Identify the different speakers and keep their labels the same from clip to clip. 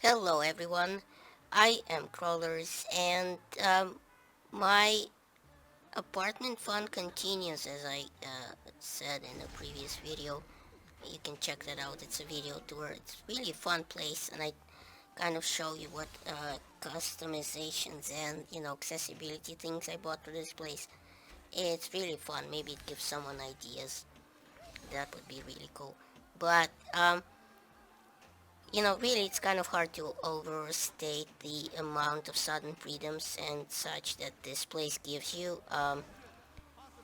Speaker 1: Hello everyone, I am Crawlers and my apartment fun continues as I said in a previous video. You can check that out, it's a video tour. It's really a fun place and I kind of show you what customizations and accessibility things I bought for this place. It's really fun, maybe it gives someone ideas. That would be really cool. But really it's kind of hard to overstate the amount of sudden freedoms and such that this place gives you.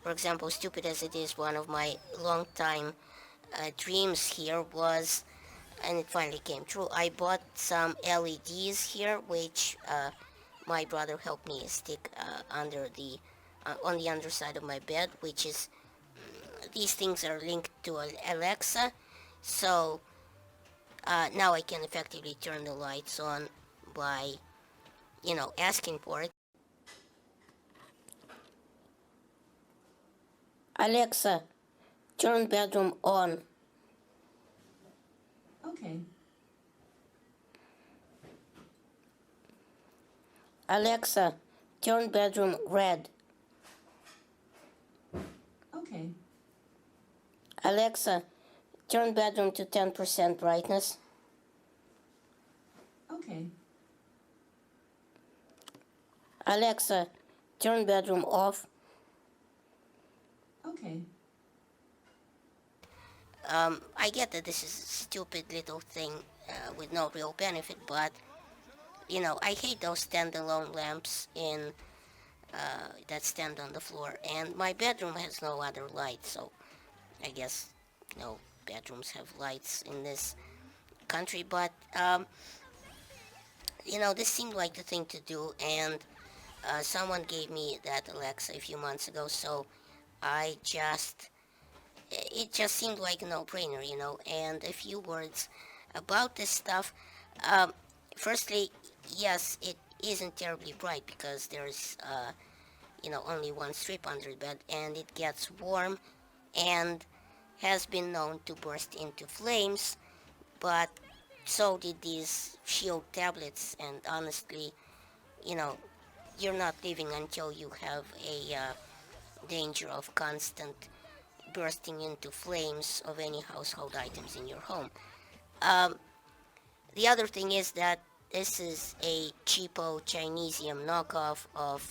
Speaker 1: For example, stupid as it is, one of my long time dreams here was, and it finally came true, I bought some LEDs here, which my brother helped me stick on the underside of my bed, which is, these things are linked to Alexa, so now I can effectively turn the lights on by, asking for it. Alexa, turn bedroom on.
Speaker 2: Okay.
Speaker 1: Alexa, turn bedroom red.
Speaker 2: Okay.
Speaker 1: Alexa, turn bedroom to 10% brightness.
Speaker 2: Okay.
Speaker 1: Alexa, turn bedroom off.
Speaker 2: Okay.
Speaker 1: I get that this is a stupid little thing with no real benefit, but, I hate those standalone lamps that stand on the floor, and my bedroom has no other light, so I guess no bedrooms have lights in this country, but, this seemed like the thing to do, and someone gave me that Alexa a few months ago, so it just seemed like a no-brainer, and a few words about this stuff. Um, Firstly, yes, it isn't terribly bright because there's, only one strip under the bed, and it gets warm and has been known to burst into flames, but so did these shield tablets, and honestly, you know, you're not living until you have a danger of constant bursting into flames of any household items in your home. Um, the other thing is that this is a cheapo Chinesium knockoff of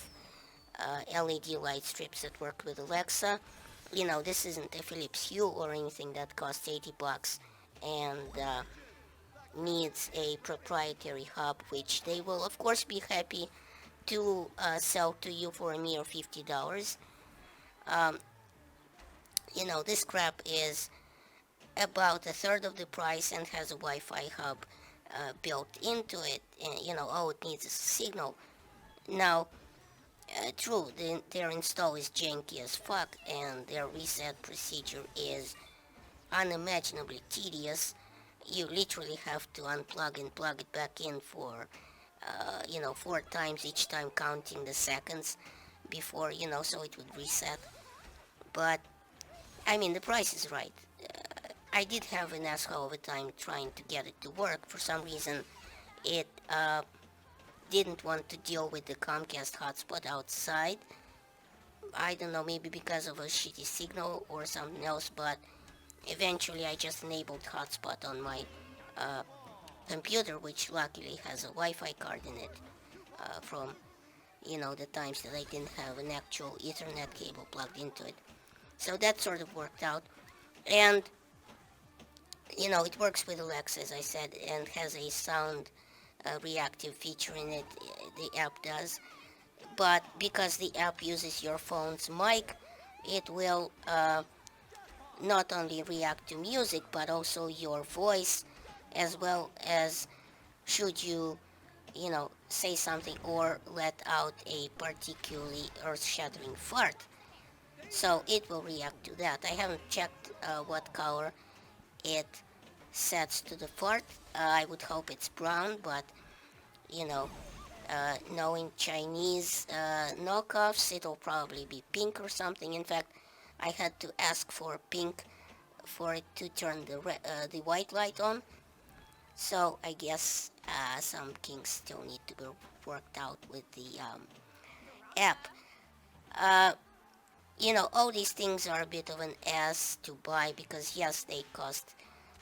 Speaker 1: LED light strips that work with Alexa. This isn't a Philips Hue or anything that costs 80 bucks and needs a proprietary hub, which they will of course be happy to sell to you for a mere $50. Um, this crap is about a third of the price and has a Wi-Fi hub built into it. And, oh, it needs a signal. Now, true, their install is janky as fuck, and their reset procedure is unimaginably tedious. You literally have to unplug and plug it back in for, 4 times, each time counting the seconds before, so it would reset. But, I mean, the price is right. I did have an asshole of a time trying to get it to work. For some reason, it didn't want to deal with the Comcast hotspot outside. I don't know, maybe because of a shitty signal or something else, but eventually I just enabled hotspot on my computer, which luckily has a Wi-Fi card in it from, the times that I didn't have an actual Ethernet cable plugged into it. So that sort of worked out. And, it works with Alexa, as I said, and has a sound reactive feature in it. The app does. But because the app uses your phone's mic, it will not only react to music, but also your voice, as well as should you, say something or let out a particularly earth-shattering fart. So it will react to that. I haven't checked what color it sets to the fart. I would hope it's brown, but, knowing Chinese knockoffs, it'll probably be pink or something. In fact, I had to ask for pink for it to turn the white light on. So I guess Some kinks still need to be worked out with the app. Uh, all these things are a bit of an ass to buy because yes, they cost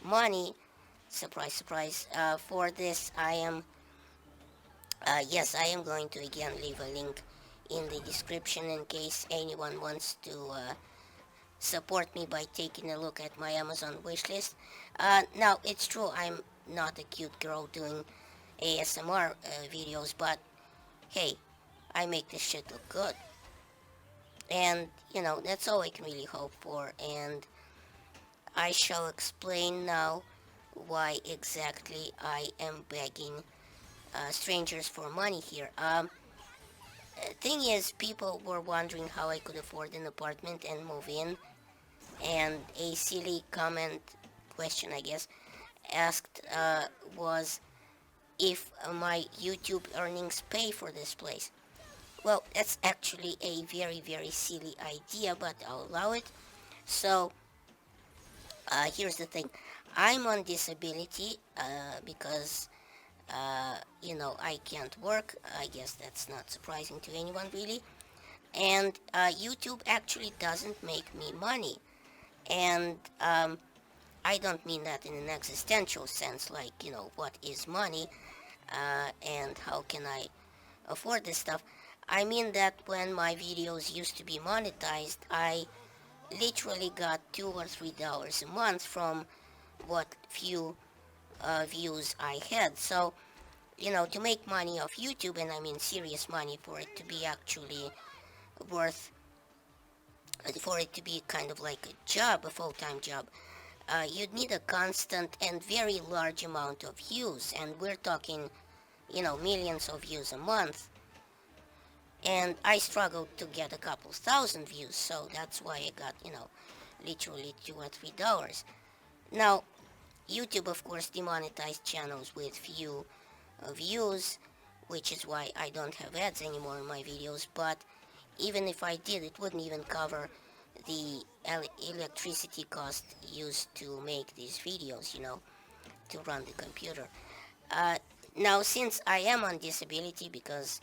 Speaker 1: money. Surprise, surprise. For this, yes, I am going to again leave a link in the description in case anyone wants to support me by taking a look at my Amazon wishlist. Now, it's true, I'm not a cute girl doing ASMR videos, but hey, I make this shit look good. And, that's all I can really hope for. And I shall explain now why exactly I am begging strangers for money here. Thing is, people were wondering how I could afford an apartment and move in, and a silly comment question, I guess, asked was if my YouTube earnings pay for this place. Well, that's actually a very, very silly idea, but I'll allow it. So, here's the thing. I'm on disability because, I can't work. I guess that's not surprising to anyone, really. And YouTube actually doesn't make me money. And I don't mean that in an existential sense, like, what is money and how can I afford this stuff. I mean that when my videos used to be monetized, I literally got $2 or $3 a month from what few views I had. So, to make money off YouTube, and I mean serious money, for it to be actually worth, for it to be kind of like a job, a full-time job, you'd need a constant and very large amount of views, and we're talking, millions of views a month. And I struggled to get a couple thousand views, so that's why I got, literally $2 or $3. Now, YouTube, of course, demonetized channels with few views, which is why I don't have ads anymore in my videos, but even if I did, it wouldn't even cover the electricity cost used to make these videos, to run the computer. Uh, Now, since I am on disability because,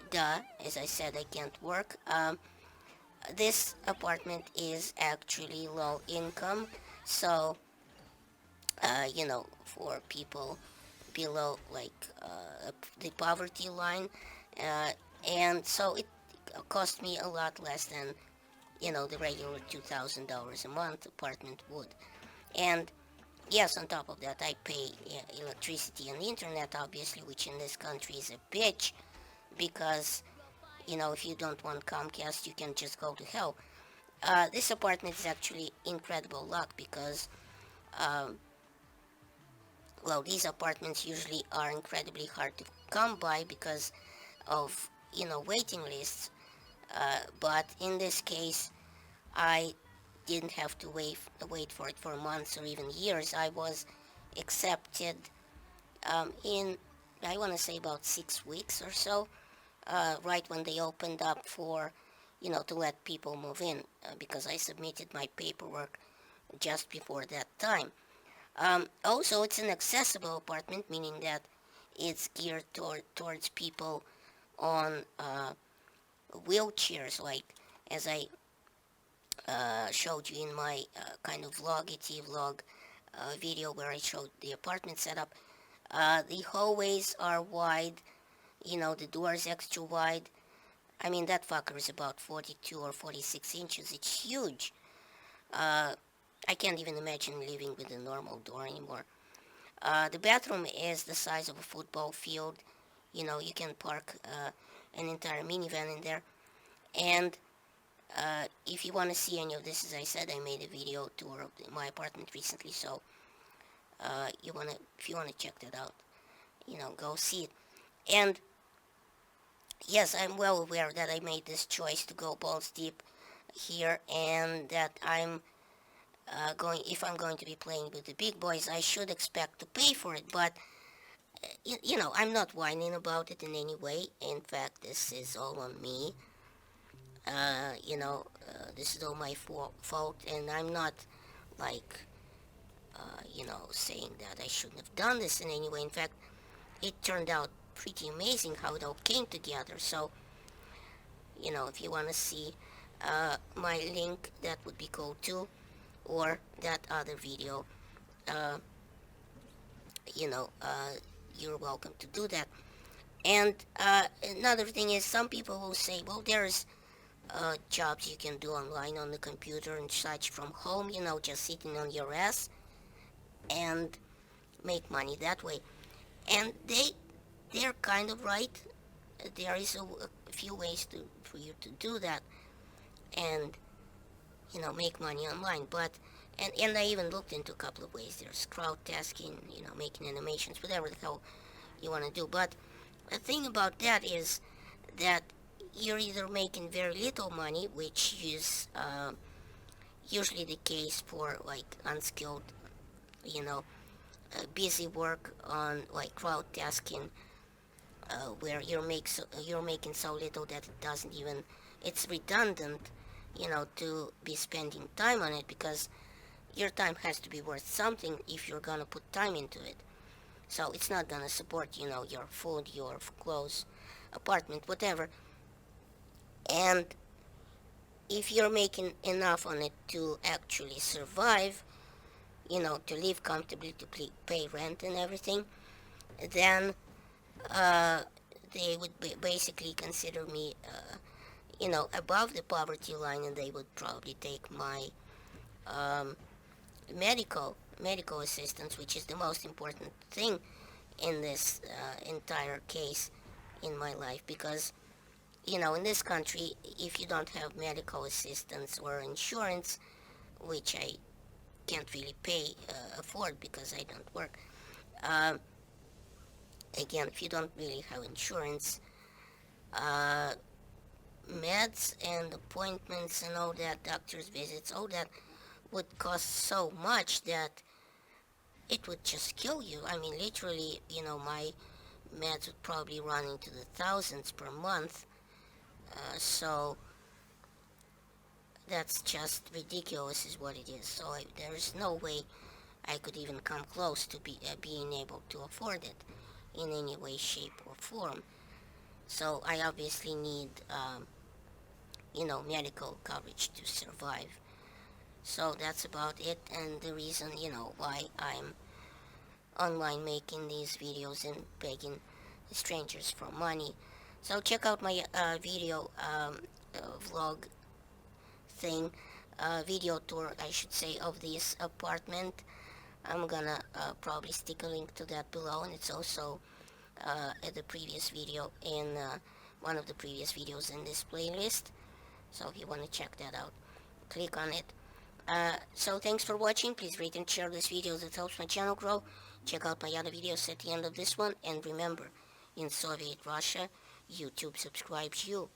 Speaker 1: duh, as I said, I can't work, this apartment is actually low income, so, for people below, like, the poverty line, uh, and so it cost me a lot less than, the regular $2,000 a month apartment would. And yes, on top of that, I pay electricity and internet, obviously, which in this country is a bitch, because, if you don't want Comcast, you can just go to hell. This apartment is actually incredible luck because, um, well, these apartments usually are incredibly hard to come by because of, waiting lists. But in this case, I didn't have to wait for it for months or even years. I was accepted in, I want to say, about 6 weeks or so, right when they opened up for, to let people move in, because I submitted my paperwork just before that time. Also, it's an accessible apartment, meaning that it's geared towards people on wheelchairs, like as I showed you in my kind of vloggy vlog video where I showed the apartment setup. The hallways are wide, the doors extra wide. I mean, that fucker is about 42 or 46 inches. It's huge. I can't even imagine living with a normal door anymore. The bathroom is the size of a football field. You can park an entire minivan in there. And if you want to see any of this, as I said, I made a video tour of my apartment recently, so if you wanna check that out, go see it. And yes, I'm well aware that I made this choice to go balls deep here, and that if I'm going to be playing with the big boys, I should expect to pay for it. But I'm not whining about it in any way. In fact, this is all on me. This is all my fault, and I'm not like, saying that I shouldn't have done this in any way. In fact, it turned out pretty amazing how it all came together. So, if you want to see my link, that would be cool too, or that other video, uh, you know, uh, you're welcome to do that. And another thing is, some people will say, well, there's jobs you can do online on the computer and such from home, just sitting on your ass and make money that way. And they're kind of right. There is a few ways for you to do that and make money online. But and I even looked into a couple of ways. There's crowd tasking, making animations, whatever the hell you want to do. But the thing about that is that you're either making very little money, which is usually the case for like unskilled, you know, busy work on like crowd tasking, where you're making so little that it doesn't even, it's redundant, to be spending time on it, because your time has to be worth something if you're gonna put time into it. So it's not gonna support, your food, your clothes, apartment, whatever. And if you're making enough on it to actually survive, to live comfortably, to pay rent and everything, then uh, they would basically consider me, above the poverty line, and they would probably take my um, medical assistance, which is the most important thing in this entire case in my life, because in this country, if you don't have medical assistance or insurance, which I can't really afford because I don't work. Um, Again, if you don't really have insurance, uh, meds and appointments and all that, doctor's visits, all that would cost so much that it would just kill you. I mean, literally, my meds would probably run into the thousands per month. So that's just ridiculous, is what it is. So there is no way I could even come close to being able to afford it in any way, shape, or form. So I obviously need, medical coverage to survive. So that's about it, and the reason, why I'm online making these videos and begging strangers for money. So check out my video vlog thing, video tour, I should say, of this apartment. I'm gonna probably stick a link to that below, and it's also at the previous video in one of the previous videos in this playlist. So if you want to check that out, click on it. So thanks for watching. Please rate and share this video, that helps my channel grow. Check out my other videos at the end of this one, and remember, in Soviet Russia, YouTube subscribes you.